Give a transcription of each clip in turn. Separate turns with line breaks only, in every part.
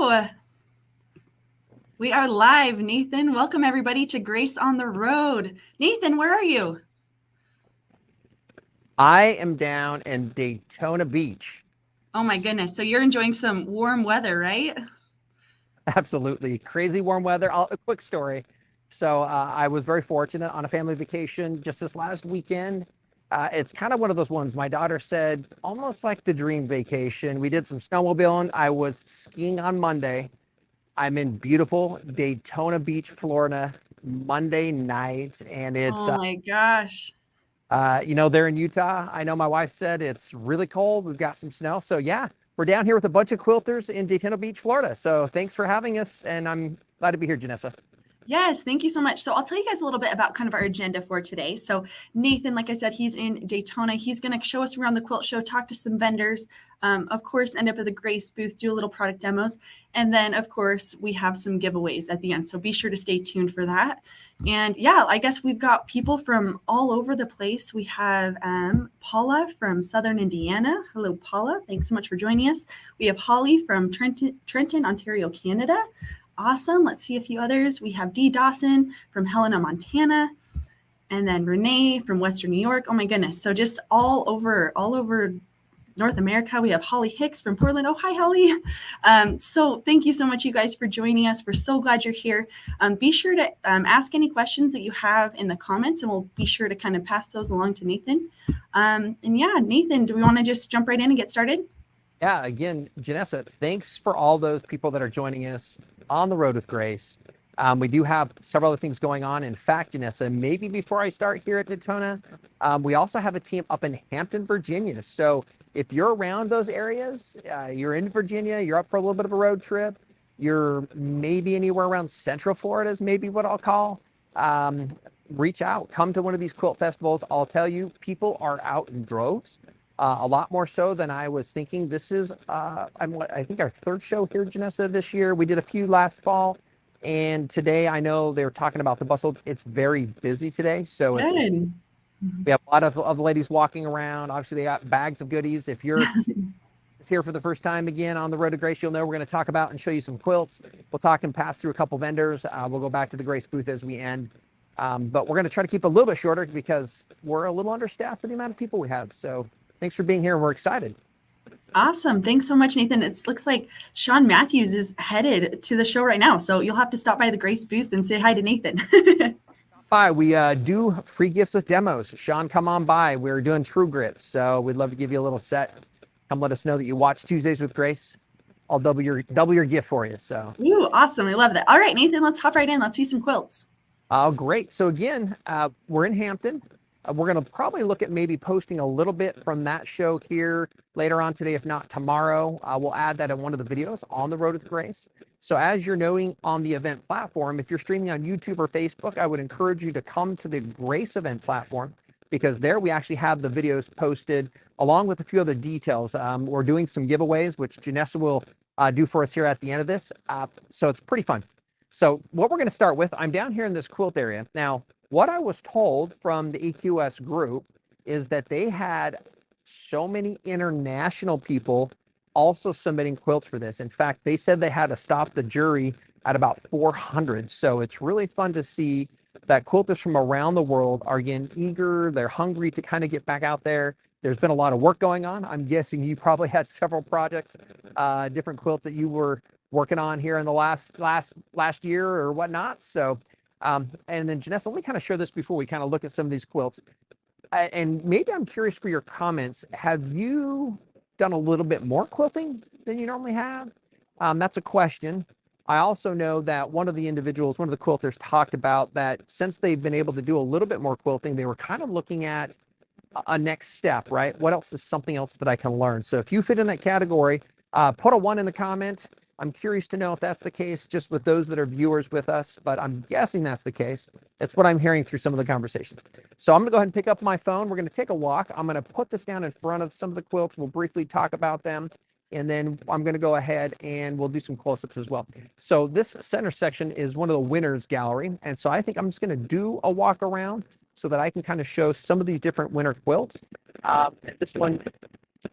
Hello. We are live, Nathan. Welcome everybody to Grace on the Road. Nathan, where are you?
I am down in Daytona Beach.
Oh my goodness. So you're enjoying some warm weather, right?
Absolutely. Crazy warm weather. A quick story. So I was very fortunate on a family vacation just this last weekend. It's kind of one of those ones. My daughter said, almost like the dream vacation. We did some snowmobiling. I was skiing on Monday. I'm in beautiful Daytona Beach, Florida, Monday night. And it's,
Oh my gosh.
they're in Utah. I know my wife said it's really cold. We've got some snow. So yeah, we're down here with a bunch of quilters in Daytona Beach, Florida. So thanks for having us. And I'm glad to be here, Janessa.
Yes, thank you so much. So I'll tell you guys a little bit about kind of our agenda for today. So Nathan, like I said, he's in Daytona. He's going to show us around the quilt show, talk to some vendors, of course, end up at the Grace booth, do a little product demos. And then, of course, we have some giveaways at the end. So be sure to stay tuned for that. And yeah, I guess we've got people from all over the place. We have Paula from Southern Indiana. Hello, Paula. Thanks so much for joining us. We have Holly from Trenton, Ontario, Canada. Awesome. Let's see a few others. We have Dee Dawson from Helena, Montana, and then Renee from Western New York. Oh my goodness. So just all over North America. We have Holly Hicks from Portland. Oh, hi, Holly. So thank you so much, you guys, for joining us. We're so glad you're here. Be sure to ask any questions that you have in the comments, and we'll be sure to kind of pass those along to Nathan. And yeah, Nathan, do we want to just jump right in and get started?
Yeah, again, Janessa, thanks for all those people that are joining us on the road with Grace. We do have several other things going on. In fact, Janessa, maybe before I start here at Daytona, we also have a team up in Hampton, Virginia. So if you're around those areas, you're in Virginia, you're up for a little bit of a road trip, you're maybe anywhere around Central Florida is maybe what I'll call. Reach out, come to one of these quilt festivals. I'll tell you, people are out in droves. A lot more so than I was thinking. This is, I think, our third show here, Janessa, this year. We did a few last fall. And today, I know they were talking about the bustle. It's very busy today. So we have a lot of ladies walking around. Obviously, they got bags of goodies. If you're here for the first time again on the Road to Grace, you'll know we're going to talk about and show you some quilts. We'll talk and pass through a couple vendors. We'll go back to the Grace booth as we end. But we're going to try to keep a little bit shorter because we're a little understaffed for the amount of people we have. So thanks for being here. We're excited.
Awesome. Thanks so much, Nathan. It looks like Sean Matthews is headed to the show right now. So you'll have to stop by the Grace booth and say hi to Nathan.
By. We do free gifts with demos. Sean, come on by. We're doing True Grit. So we'd love to give you a little set. Come let us know that you watch Tuesdays with Grace. I'll double your gift for you. So.
Ooh, awesome. I love that. All right, Nathan, let's hop right in. Let's see some quilts.
Oh, great. So again, we're in Hampton. We're going to probably look at maybe posting a little bit from that show here later on today, if not tomorrow. We'll add that in one of the videos on the Road with Grace. So as you're knowing on the event platform, if you're streaming on YouTube or Facebook, I would encourage you to come to the Grace event platform because there we actually have the videos posted along with a few other details. We're doing some giveaways, which Janessa will do for us here at the end of this. So it's pretty fun. So what we're going to start with, I'm down here in this quilt area. Now, what I was told from the AQS group is that they had so many international people also submitting quilts for this. In fact, they said they had to stop the jury at about 400. So it's really fun to see that quilters from around the world are getting eager. They're hungry to kind of get back out there. There's been a lot of work going on. I'm guessing you probably had several projects, different quilts that you were working on here in the last year or whatnot. So and then Janessa, let me kind of share this before we kind of look at some of these quilts. And maybe I'm curious for your comments. Have you done a little bit more quilting than you normally have? That's a question. I also know that one of the quilters talked about that since they've been able to do a little bit more quilting, they were kind of looking at a next step, right? What else is something else that I can learn? So if you fit in that category, put a 1 in the comment. I'm curious to know if that's the case just with those that are viewers with us, but I'm guessing that's the case. That's what I'm hearing through some of the conversations. So I'm going to go ahead and pick up my phone. We're going to take a walk. I'm going to put this down in front of some of the quilts. We'll briefly talk about them. And then I'm going to go ahead and we'll do some close-ups as well. So this center section is one of the winners gallery. And so I think I'm just going to do a walk around so that I can kind of show some of these different winter quilts. This one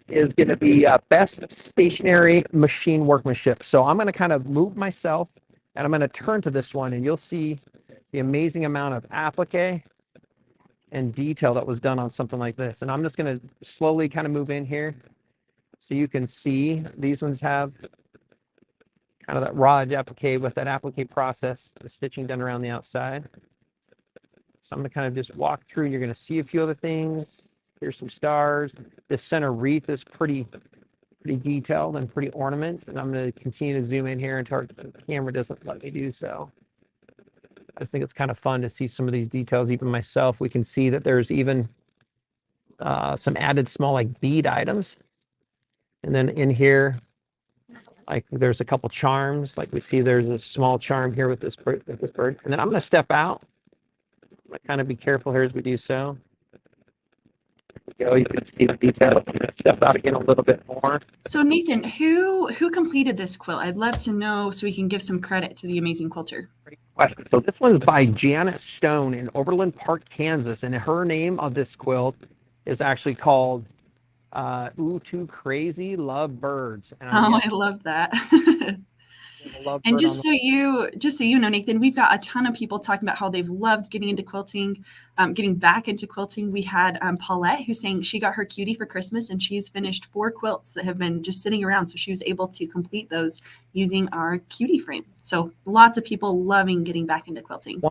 is going to be best stationary machine workmanship. So I'm going to kind of move myself and I'm going to turn to this one and you'll see the amazing amount of applique and detail that was done on something like this. And I'm just going to slowly kind of move in here so you can see these ones have kind of that raw edge applique with that applique process, the stitching done around the outside. So I'm going to kind of just walk through and you're going to see a few other things. Here's some stars. This center wreath is pretty detailed and pretty ornament. And I'm going to continue to zoom in here until the camera doesn't let me do so. I just think it's kind of fun to see some of these details. Even myself, we can see that there's even some added small like bead items. And then in here, like there's a couple charms. Like we see there's a small charm here with this bird. And then I'm going to step out. I'm going to kind of be careful here as we do so. You can see the detail. I'm going to step out again a little bit more.
So Nathan, who completed this quilt? I'd love to know so we can give some credit to the amazing quilter.
Great question. So this one's by Janet Stone in Overland Park, Kansas. And her name of this quilt is actually called Ooh Too Crazy Love Birds. And
I love that. And just so you know, Nathan, we've got a ton of people talking about how they've loved getting into quilting, getting back into quilting. We had Paulette who's saying she got her cutie for Christmas and she's finished 4 quilts that have been just sitting around. So she was able to complete those using our cutie frame. So lots of people loving getting back into quilting.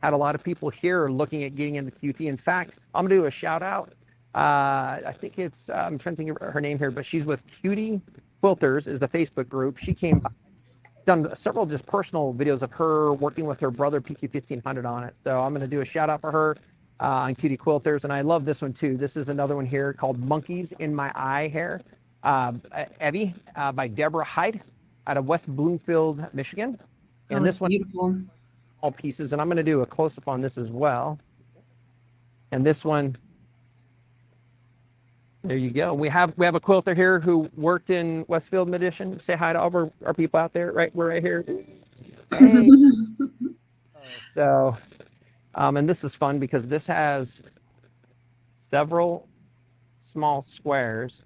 Had a lot of people here looking at getting into QT. In fact, I'm gonna do a shout out. I think it's I'm trying to think of her name here, but she's with Cutie Quilters is the Facebook group. She came by, done several just personal videos of her working with her brother PQ 1500 on it. So I'm going to do a shout out for her on Cutie Quilters. And I love this one too. This is another one here called Monkeys in My Eye Hair. Evie by Deborah Hyde out of West Bloomfield, Michigan. And this one,
beautiful.
All pieces. And I'm going to do a close up on this as well. And this one, there you go. We have a quilter here who worked in Westfield Medition. Say hi to all our people out there. Right, we're right here. Hey. So, and this is fun because this has several small squares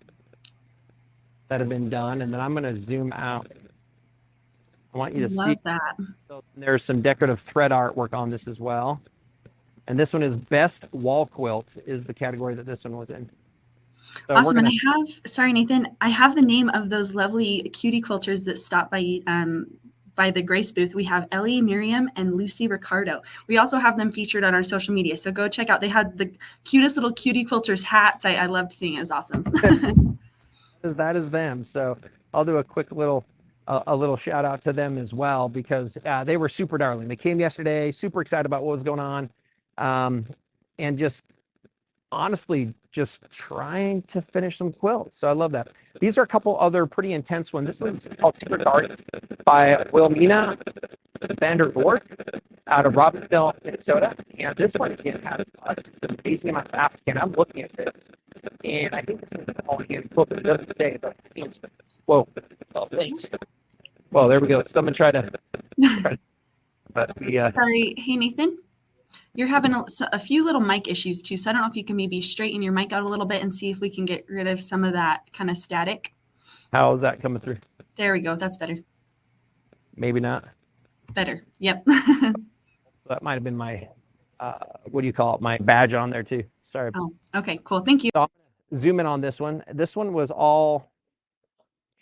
that have been done, and then I'm going to zoom out. I want you to see
that.
So there's some decorative thread artwork on this as well. And this one is Best Wall Quilt is the category that this one was in. So
awesome. And sorry, Nathan, I have the name of those lovely cutie quilters that stopped by the Grace booth. We have Ellie, Miriam, and Lucy Ricardo. We also have them featured on our social media. So go check out. They had the cutest little cutie quilters hats. I loved seeing it. It was awesome.
That is them. So I'll do a quick little shout out to them as well because they were super darling. They came yesterday, super excited about what was going on, and just honestly just trying to finish some quilts. So I love that. These are a couple other pretty intense ones. This one's called Secret Garden by Wilmina Vander Voort out of Robbinsville, Minnesota. And this one again has an amazing amount of apps. And I'm looking at this, and I think this is all again quilt. It doesn't say, but whoa, well, thanks. Well, there we go. Someone try to but we,
sorry, hey Nathan. You're having a few little mic issues too. So I don't know if you can maybe straighten your mic out a little bit and see if we can get rid of some of that kind of static.
How is that coming through?
There we go. That's better.
Maybe not.
Better. Yep.
So that might have been my, what do you call it? My badge on there too. Sorry.
Oh, okay, cool. Thank you.
So I'm gonna zoom in on this one. This one was all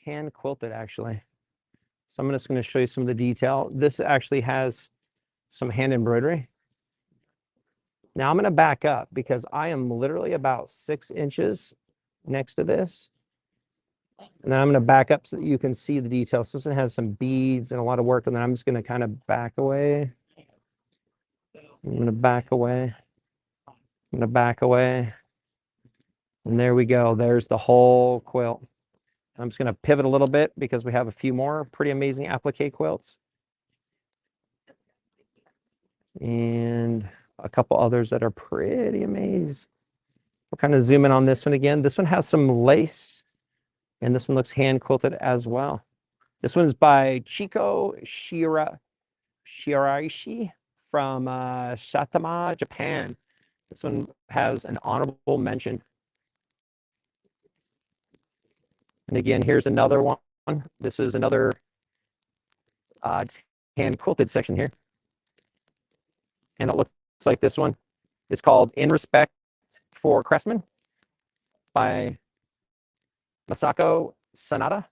hand quilted actually. So I'm just going to show you some of the detail. This actually has some hand embroidery. Now I'm going to back up because I am literally about 6 inches next to this. And then I'm going to back up so that you can see the details. So this one has some beads and a lot of work. And then I'm just going to kind of back away. I'm going to back away. I'm going to back away. And there we go. There's the whole quilt. I'm just going to pivot a little bit because we have a few more pretty amazing applique quilts. And a couple others that are pretty amazing. We'll kind of zoom in on this one again. This one has some lace, and this one looks hand quilted as well. This one's by Chiko Shiraishi from Saitama, Japan. This one has an honorable mention. And again, here's another one. This is another hand quilted section here. And it looks like this one. It's called In Respect for Craftsmen by Masako Sanada.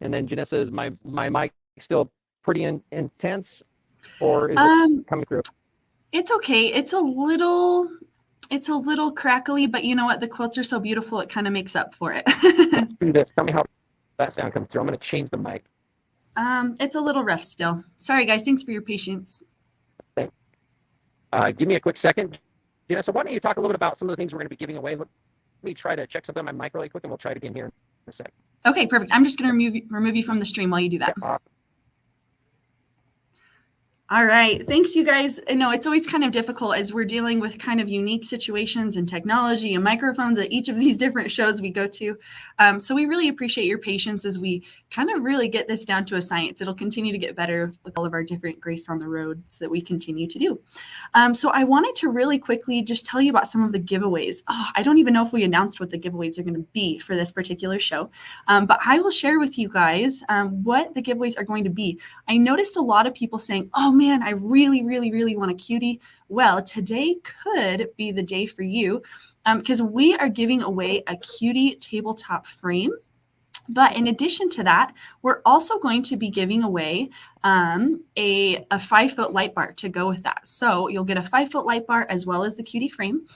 And then Janessa, is my mic still pretty intense, or is it coming through?
It's okay. It's a little crackly, but you know what? The quilts are so beautiful, it kind of makes up for it.
Let's do this. Tell me how that sound comes through. I'm going to change the mic.
It's a little rough still. Sorry, guys. Thanks for your patience.
Give me a quick second. So why don't you talk a little bit about some of the things we're going to be giving away? Let me try to check something on my mic really quick, and we'll try it again here in a sec.
Okay, perfect. I'm just going to remove you from the stream while you do that.
Yeah.
All right. Thanks, you guys. I know it's always kind of difficult as we're dealing with kind of unique situations and technology and microphones at each of these different shows we go to. So we really appreciate your patience as we kind of really get this down to a science. It'll continue to get better with all of our different Grace on the Roads that we continue to do. So I wanted to really quickly just tell you about some of the giveaways. Oh, I don't even know if we announced what the giveaways are going to be for this particular show, but I will share with you guys what the giveaways are going to be. I noticed a lot of people saying, oh man, I really, really, really want a cutie. Well, today could be the day for you because we are giving away a cutie tabletop frame. But in addition to that, we're also going to be giving away a 5-foot light bar to go with that. So you'll get a 5-foot light bar as well as the cutie frame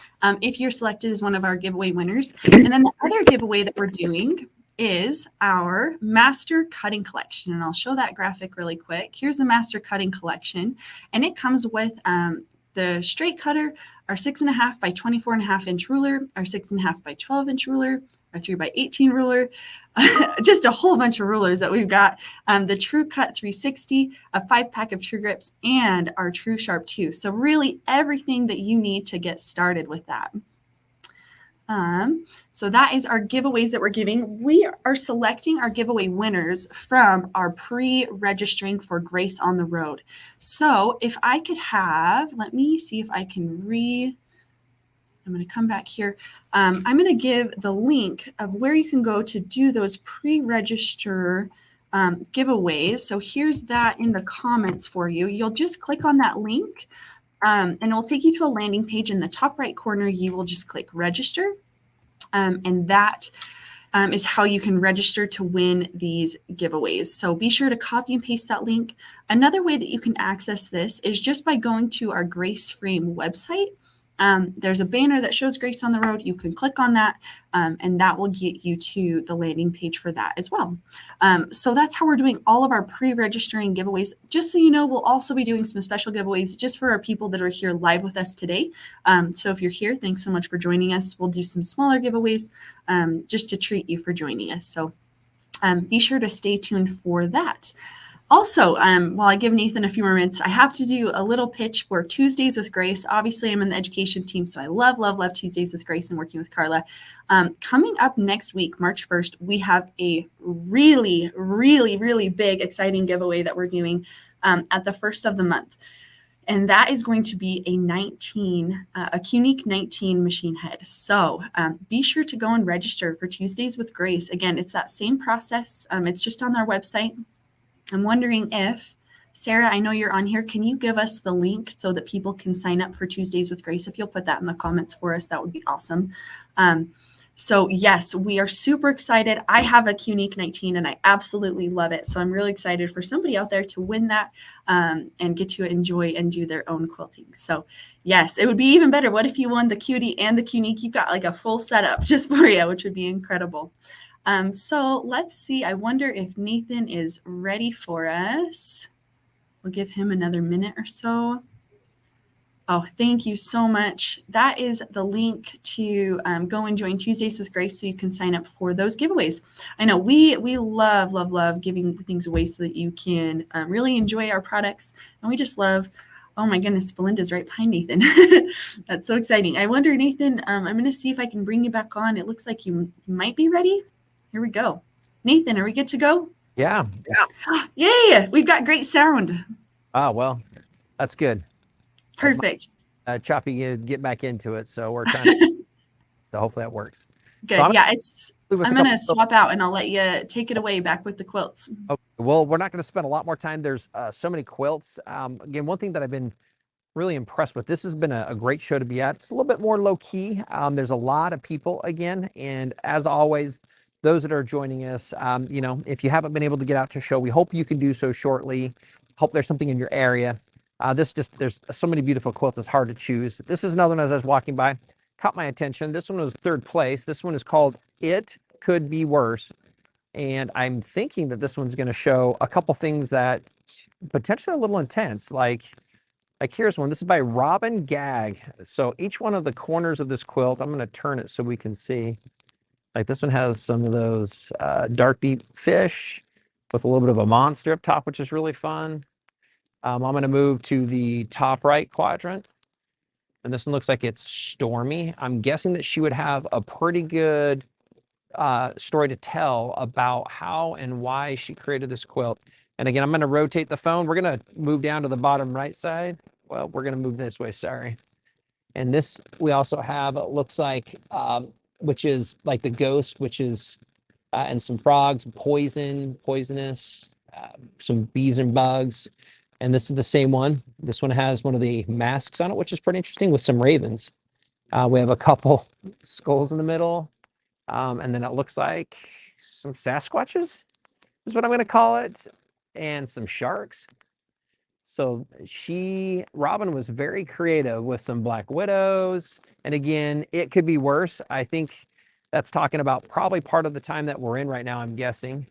if you're selected as one of our giveaway winners. And then the other giveaway that we're doing is our master cutting collection. And I'll show that graphic really quick. Here's the master cutting collection. And it comes with the straight cutter, our 6.5 by 24.5 inch ruler, our 6.5 by 12 inch ruler, our 3 by 18 ruler, just a whole bunch of rulers that we've got, the True Cut 360, a 5-pack of True Grips, and our True Sharp 2. So really everything that you need to get started with that. So that is our giveaways that we're giving. We are selecting our giveaway winners from our pre-registering for Grace on the Road. So if I could have, let me see if I can I'm going to come back here. I'm going to give the link of where you can go to do those pre-register giveaways. So here's that in the comments for you. You'll just click on that link. And it will take you to a landing page. In the top right corner, you will just click register. And that is how you can register to win these giveaways. So be sure to copy and paste that link. Another way that you can access this is just by going to our Grace Frame website. There's a banner that shows Grace on the Road. You can click on that, and that will get you to the landing page for that as well. So that's how we're doing all of our pre-registering giveaways. Just so you know, we'll also be doing some special giveaways just for our people that are here live with us today. So if you're here, thanks so much for joining us. We'll do some smaller giveaways just to treat you for joining us. So be sure to stay tuned for that. Also, while I give Nathan a few more minutes, I have to do a little pitch for Tuesdays with Grace. Obviously, I'm in the education team, so I love, love, love Tuesdays with Grace and working with Carla. Coming up next week, March 1st, we have a really, really, really big, exciting giveaway that we're doing at the first of the month. And that is going to be a Unique 19 machine head. So be sure to go and register for Tuesdays with Grace. Again, it's that same process. It's just on our website. I'm wondering if, Sarah, I know you're on here. Can you give us the link so that people can sign up for Tuesdays with Grace? If you'll put that in the comments for us, that would be awesome. So yes, we are super excited. I have a Unique 19 and I absolutely love it. So I'm really excited for somebody out there to win that and get to enjoy and do their own quilting. So yes, it would be even better. What if you won the Cutie and the Unique? You got like a full setup just for you, which would be incredible. So let's see. I wonder if Nathan is ready for us. We'll give him another minute or so. Oh, thank you so much. That is the link to go and join Tuesdays with Grace so you can sign up for those giveaways. I know we love, love, love giving things away so that you can really enjoy our products. And we just love, oh my goodness, Belinda's right behind Nathan. That's so exciting. I wonder, Nathan, I'm going to see if I can bring you back on. It looks like you might be ready. Here we go. Nathan, are we good to go?
Yeah.
Yay! We've got great sound.
Ah, well, that's good.
Perfect.
Choppy get back into it. So we're trying to, so hopefully that works. So
Good. Yeah, I'm going to
couple.
swap out and I'll let you take it away back with the quilts.
Okay. Well, we're not going to spend a lot more time. There's so many quilts. Again, one thing that I've been really impressed with, this has been a great show to be at. It's a little bit more low key. There's a lot of people again. And as always, those that are joining us, you know, if you haven't been able to get out to show, we hope you can do so shortly. Hope there's something in your area. There's so many beautiful quilts. It's hard to choose. This is another one as I was walking by, caught my attention. This one was third place. This one is called It Could Be Worse. And I'm thinking that this one's going to show a couple things that potentially a little intense. Like here's one. This is by Robin Gag. So each one of the corners of this quilt, I'm going to turn it so we can see. Like this one has some of those dark deep fish with a little bit of a monster up top, which is really fun. I'm going to move to the top right quadrant. And this one looks like it's stormy. I'm guessing that she would have a pretty good story to tell about how and why she created this quilt. And again, I'm going to rotate the phone. We're going to move down to the bottom right side. Well, we're going to move this way, sorry. And this we also have, it looks like, which is like the ghost, which is, and some frogs, poisonous, some bees and bugs. And this is the same one. This one has one of the masks on it, which is pretty interesting with some ravens. We have a couple skulls in the middle. And then it looks like some Sasquatches is what I'm going to call it. And some sharks. So Robin was very creative with some black widows. And again, it could be worse. I think that's talking about probably part of the time that we're in right now, I'm guessing.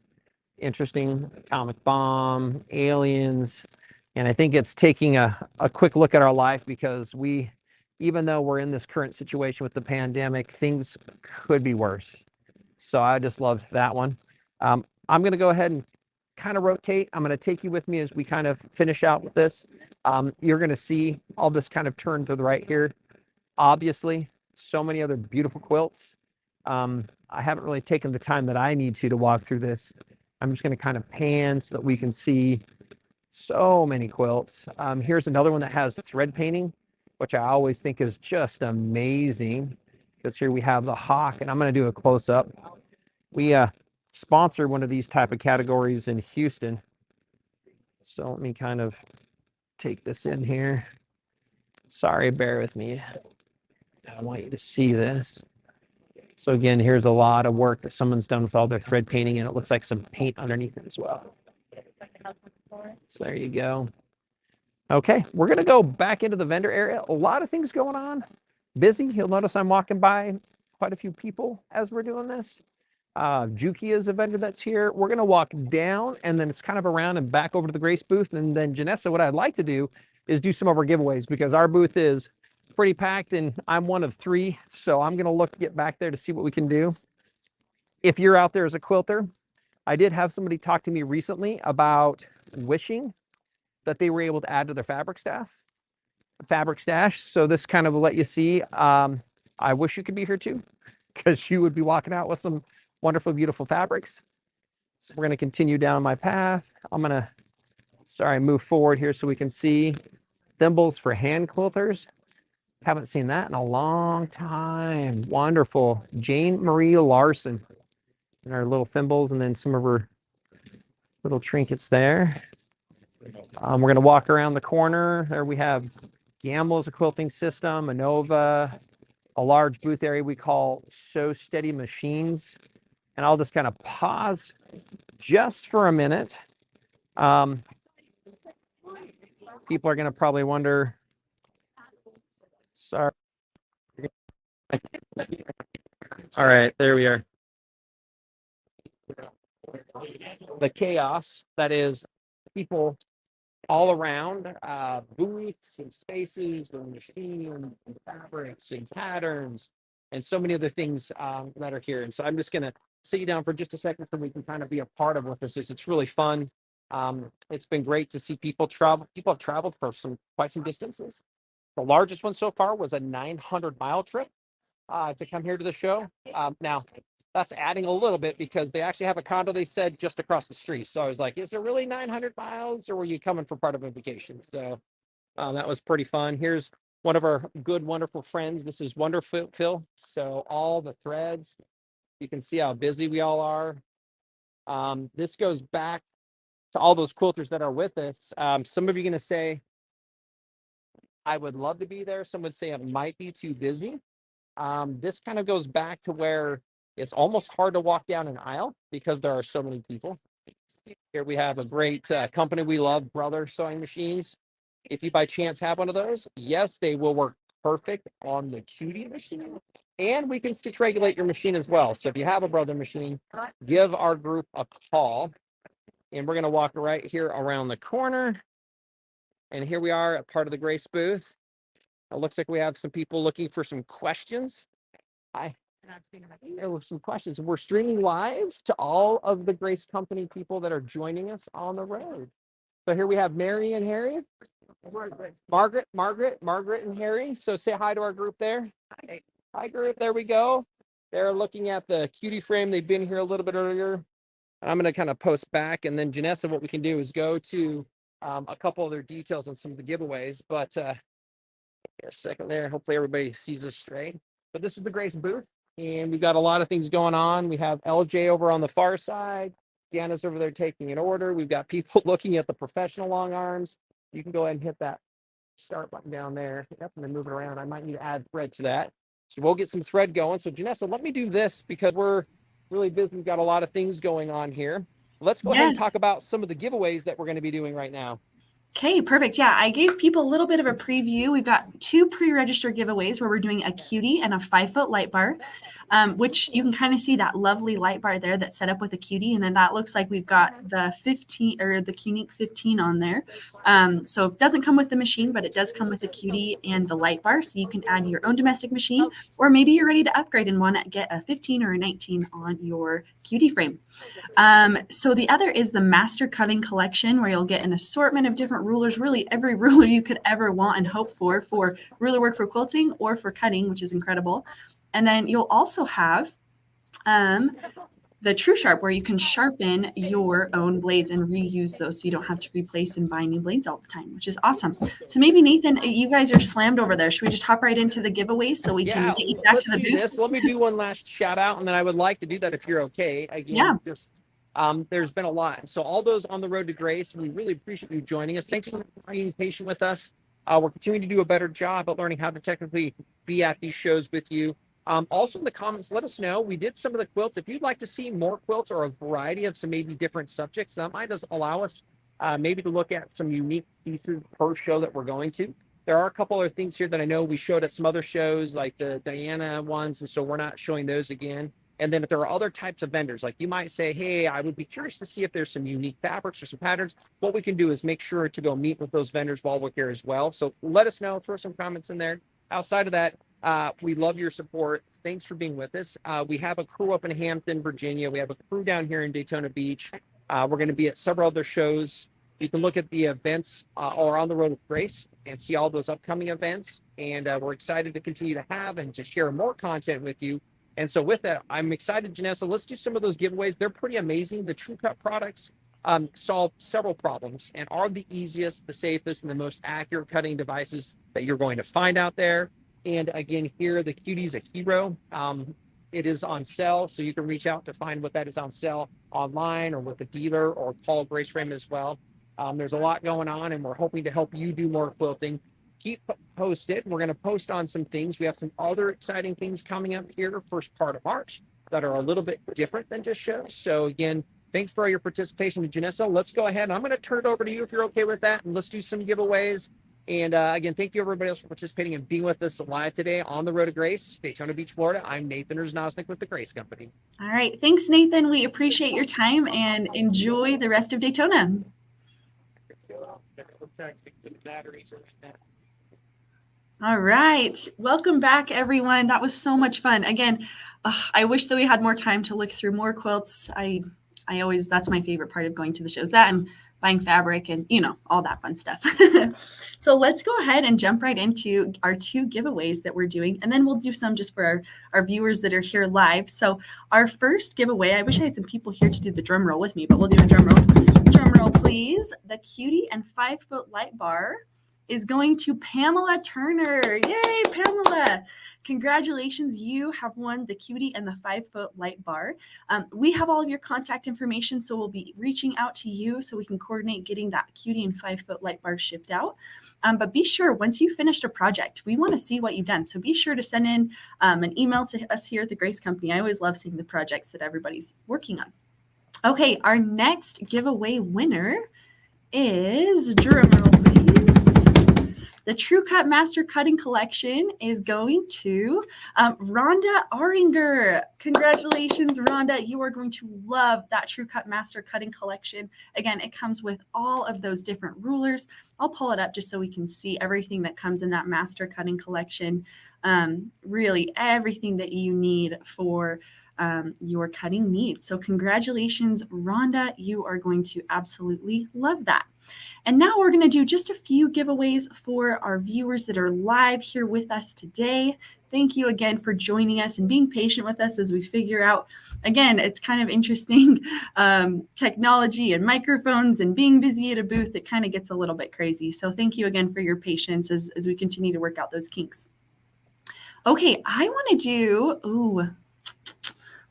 Interesting atomic bomb, aliens. And I think it's taking a quick look at our life because even though we're in this current situation with the pandemic, things could be worse. So I just loved that one. I'm going to go ahead and kind of rotate. I'm going to take you with me as we kind of finish out with this. You're going to see all this kind of turn to the right here. Obviously, so many other beautiful quilts. I haven't really taken the time that I need to walk through this. I'm just going to kind of pan so that we can see so many quilts. Here's another one that has thread painting, which I always think is just amazing. Because here we have the hawk, and I'm going to do a close-up. We sponsored one of these type of categories in Houston. So let me kind of take this in here. Sorry, bear with me. I want you to see this. So again, here's a lot of work that someone's done with all their thread painting, and it looks like some paint underneath it as well. So there you go. Okay, we're going to go back into the vendor area. A lot of things going on. Busy. You'll notice I'm walking by quite a few people as we're doing this. Juki is a vendor that's here. We're going to walk down and then it's kind of around and back over to the Grace booth. And then Janessa, what I'd like to do is do some of our giveaways because our booth is pretty packed and I'm one of 3. So I'm going to get back there to see what we can do. If you're out there as a quilter, I did have somebody talk to me recently about wishing that they were able to add to their fabric stash. So this kind of will let you see. I wish you could be here too, because you would be walking out with some wonderful, beautiful fabrics. So we're going to continue down my path. I'm going to, move forward here so we can see thimbles for hand quilters. Haven't seen that in a long time. Wonderful. Jane Marie Larson and our little thimbles and then some of her little trinkets there. We're going to walk around the corner. There we have Gamble's a quilting system, Anova, a large booth area we call So Steady Machines. And I'll just kind of pause just for a minute. People are going to probably wonder, sorry. All right, there we are. The chaos that is people all around, booths and spaces and machines and fabrics and patterns and so many other things that are here. And so I'm just going to sit you down for just a second so we can kind of be a part of what this is. It's really fun. It's been great to see people travel. People have traveled for quite some distances. The largest one so far was a 900-mile trip to come here to the show. Now, that's adding a little bit because they actually have a condo, they said, just across the street. So I was like, is it really 900 miles or were you coming for part of a vacation? So that was pretty fun. Here's one of our good, wonderful friends. This is Wonderful. So all the threads, you can see how busy we all are. This goes back to all those quilters that are with us. Some of you are going to say, I would love to be there. Some would say it might be too busy. This kind of goes back to where it's almost hard to walk down an aisle because there are so many people. Here we have a great company we love, Brother Sewing Machines. If you by chance have one of those, yes, they will work perfect on the Cutie machine. And we can stitch regulate your machine as well. So if you have a Brother machine, give our group a call. And we're going to walk right here around the corner. And here we are at part of the Grace booth. It looks like we have some people looking for some questions. There were some questions. We're streaming live to all of the Grace Company people that are joining us on the road. So here we have Mary and Harry. Margaret and Harry. So say hi to our group there. Hi, group. There we go. They're looking at the Cutie frame. They've been here a little bit earlier. I'm going to kind of post back. And then Janessa, what we can do is go to a couple of their details on some of the giveaways. But here a second there. Hopefully everybody sees us straight. But this is the Grace booth. And we've got a lot of things going on. We have LJ over on the far side. Deanna's over there taking an order. We've got people looking at the professional long arms. You can go ahead and hit that start button down there. Yep, and then move it around. I might need to add thread to that. So we'll get some thread going. So Janessa, let me do this because we're really busy. We've got a lot of things going on here. Let's go ahead and talk about some of the giveaways that we're going to be doing right now.
Okay, perfect. Yeah, I gave people a little bit of a preview. We've got 2 pre-registered giveaways where we're doing a Cutie and a 5-foot light bar, which you can kind of see that lovely light bar there that's set up with a Cutie. And then that looks like we've got the 15 or the Unique 15 on there. So it doesn't come with the machine, but it does come with the Cutie and the light bar. So you can add your own domestic machine, or maybe you're ready to upgrade and want to get a 15 or a 19 on your Cutie frame. So the other is the Master Cutting Collection, where you'll get an assortment of different rulers, really every ruler you could ever want and hope for ruler work for quilting or for cutting, which is incredible. And then you'll also have the True Sharp, where you can sharpen your own blades and reuse those so you don't have to replace and buy new blades all the time, which is awesome. So maybe, Nathan, you guys are slammed over there. Should we just hop right into the giveaways so we can get you back to the booth?
Let me do one last shout out, and then I would like to do that if you're okay. Again, there's been a lot. So all those on the road to Grace, we really appreciate you joining us. Thanks for being patient with us. We're continuing to do a better job at learning how to technically be at these shows with you. Also in the comments, let us know. We did some of the quilts. If you'd like to see more quilts or a variety of some maybe different subjects, that might just allow us maybe to look at some unique pieces per show that we're going to. There are a couple other things here that I know we showed at some other shows, like the Diana ones, and so we're not showing those again. And then if there are other types of vendors, like you might say, hey, I would be curious to see if there's some unique fabrics or some patterns. What we can do is make sure to go meet with those vendors while we're here as well. So let us know, throw some comments in there. Outside of that, we love your support. Thanks for being with us. We have a crew up in Hampton, Virginia. We have a crew down here in Daytona Beach. We're going to be at several other shows. You can look at the events or on the road with Grace and see all those upcoming events. And we're excited to continue to have and to share more content with you. And so with that, I'm excited, Janessa. Let's do some of those giveaways. They're pretty amazing. The True Cut products solve several problems and are the easiest, the safest, and the most accurate cutting devices that you're going to find out there. And again, here, the Cutie's a hero. It is on sale, so you can reach out to find what that is on sale online or with a dealer or call Grace Frame as well. There's a lot going on, and we're hoping to help you do more quilting. Keep posted. We're going to post on some things. We have some other exciting things coming up here first part of March that are a little bit different than just shows. So again, thanks for all your participation, Janessa. Let's go ahead. I'm going to turn it over to you if you're okay with that, and let's do some giveaways. And again, thank you everybody else for participating and being with us live today on the road to Grace, Daytona Beach, Florida. I'm Nathan Erznosnik with the Grace Company.
All right. Thanks, Nathan. We appreciate your time and enjoy the rest of Daytona. All right. Welcome back, everyone. That was so much fun. Again, I wish that we had more time to look through more quilts. I always, that's my favorite part of going to the shows, that and buying fabric and, you know, all that fun stuff. So let's go ahead and jump right into our 2 giveaways that we're doing. And then we'll do some just for our viewers that are here live. So our first giveaway, I wish I had some people here to do the drum roll with me, but we'll do a drum roll. Drum roll, please. The Cutie and 5-foot light bar is going to Pamela Turner. Yay, Pamela. Congratulations, you have won the cutie and the 5-foot light bar. We have all of your contact information, so we'll be reaching out to you so we can coordinate getting that cutie and 5-foot light bar shipped out. But be sure, once you've finished a project, we want to see what you've done. So be sure to send in an email to us here at the Grace Company. I always love seeing the projects that everybody's working on. Okay, our next giveaway winner is, drumroll please, the True Cut Master Cutting Collection is going to Rhonda Aringer. Congratulations, Rhonda. You are going to love that True Cut Master Cutting Collection. Again, it comes with all of those different rulers. I'll pull it up just so we can see everything that comes in that Master Cutting Collection. Really everything that you need for your cutting needs. So congratulations, Rhonda. You are going to absolutely love that. And now we're going to do just a few giveaways for our viewers that are live here with us today. Thank you again for joining us and being patient with us as we figure out, again, it's kind of interesting, technology and microphones and being busy at a booth, it kind of gets a little bit crazy. So thank you again for your patience as we continue to work out those kinks. Okay, I want to do,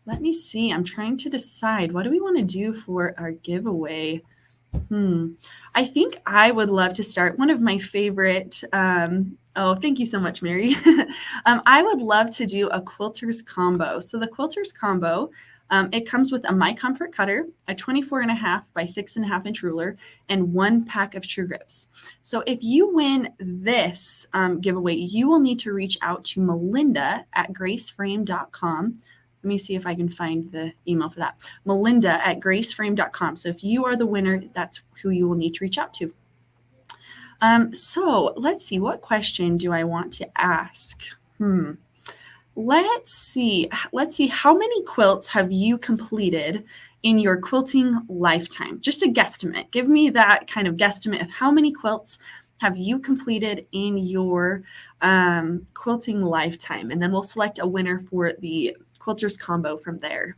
let me see. I'm trying to decide, what do we want to do for our giveaway? I think I would love to start one of my favorite, oh, thank you so much, Mary. I would love to do a quilter's combo. So the quilter's combo, it comes with a My Comfort cutter, a 24.5 by 6.5 inch ruler, and 1 pack of true grips. So if you win this giveaway, you will need to reach out to Melinda at graceframe.com. Let me see if I can find the email for that. Melinda at graceframe.com. So if you are the winner, that's who you will need to reach out to. So let's see, what question do I want to ask? Let's see, how many quilts have you completed in your quilting lifetime? Just a guesstimate. Give me that kind of guesstimate of how many quilts have you completed in your quilting lifetime? And then we'll select a winner for the quilter's combo from there.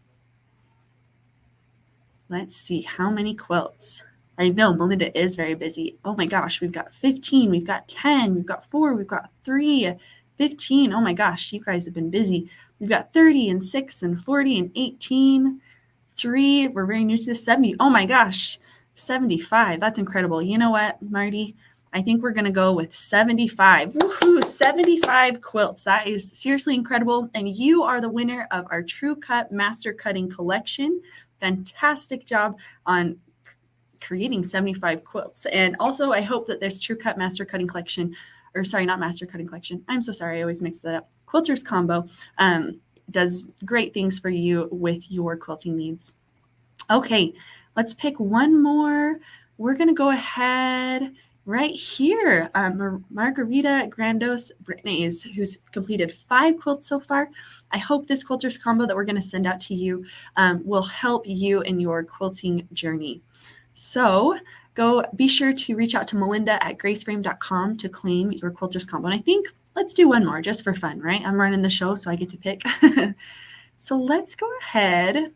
Let's see, how many quilts? I know Melinda is very busy. Oh my gosh, we've got 15, we've got 10, we've got 4, we've got 3, 15. Oh my gosh, you guys have been busy. We've got 30 and 6 and 40 and 18, 3. We're very new to the 70. Oh my gosh, 75. That's incredible. You know what, Marty? I think we're going to go with 75. Woohoo, 75 quilts. That is seriously incredible. And you are the winner of our True Cut Master Cutting Collection. Fantastic job on creating 75 quilts. And also, I hope that this True Cut Master Cutting Collection, or sorry, not Master Cutting Collection. I'm so sorry. I always mix that up. Quilter's Combo does great things for you with your quilting needs. Okay, let's pick one more. We're going to go ahead right here. Margarita Grandos Brittany's, who's completed 5 quilts so far. I hope this quilter's combo that we're going to send out to you will help you in your quilting journey. So be sure to reach out to Melinda at graceframe.com to claim your quilter's combo. And I think let's do one more just for fun, right? I'm running the show, so I get to pick. So let's go ahead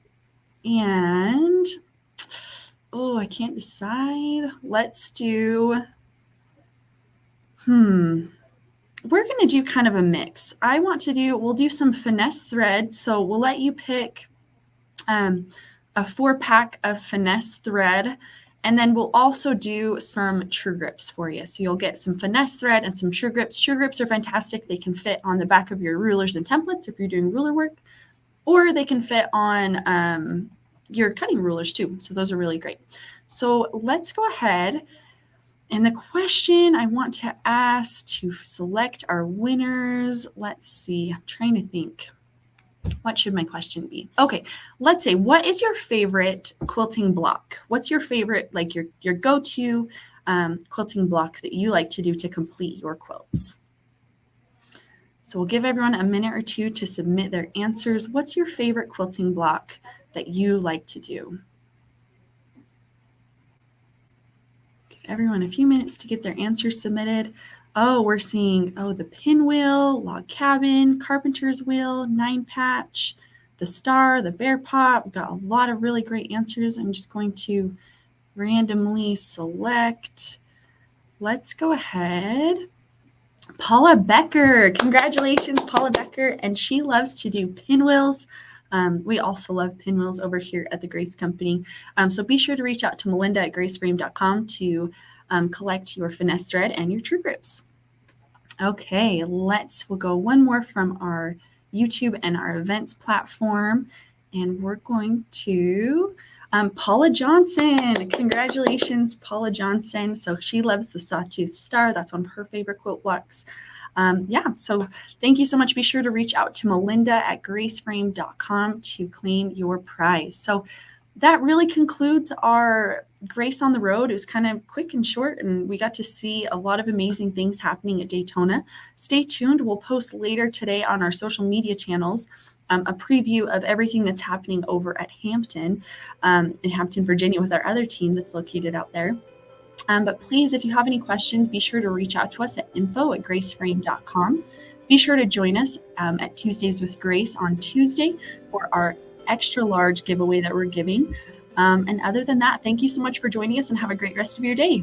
and, I can't decide. Let's do, we're going to do kind of a mix. We'll do some finesse thread. So we'll let you pick a 4-pack of finesse thread, and then we'll also do some true grips for you. So you'll get some finesse thread and some true grips. True grips are fantastic. They can fit on the back of your rulers and templates if you're doing ruler work, or they can fit on your cutting rulers too. So those are really great. So let's go ahead. And the question I want to ask to select our winners, let's see, I'm trying to think. What should my question be? Okay, let's say, what is your favorite quilting block? What's your favorite, like your go-to quilting block that you like to do to complete your quilts? So we'll give everyone a minute or two to submit their answers. What's your favorite quilting block that you like to do? Give everyone a few minutes to get their answers submitted. Oh, we're seeing, the pinwheel, log cabin, carpenter's wheel, 9-patch, the star, the bear paw. We've got a lot of really great answers. I'm just going to randomly select let's go ahead. Paula Becker, congratulations, Paula Becker. And she loves to do pinwheels. We also love pinwheels over here at the Grace Company. So be sure to reach out to Melinda at graceframe.com to collect your finesse thread and your true grips. Okay, we'll go one more from our YouTube and our events platform. And we're going to Paula Johnson. Congratulations, Paula Johnson. So she loves the Sawtooth Star. That's one of her favorite quilt blocks. So thank you so much. Be sure to reach out to Melinda at graceframe.com to claim your prize. So that really concludes our Grace on the Road. It was kind of quick and short, and we got to see a lot of amazing things happening at Daytona. Stay tuned. We'll post later today on our social media channels a preview of everything that's happening over at Hampton, in Hampton, Virginia, with our other team that's located out there. But please, if you have any questions, be sure to reach out to us at info@graceframe.com. Be sure to join us at Tuesdays with Grace on Tuesday for our extra large giveaway that we're giving. And other than that, thank you so much for joining us and have a great rest of your day.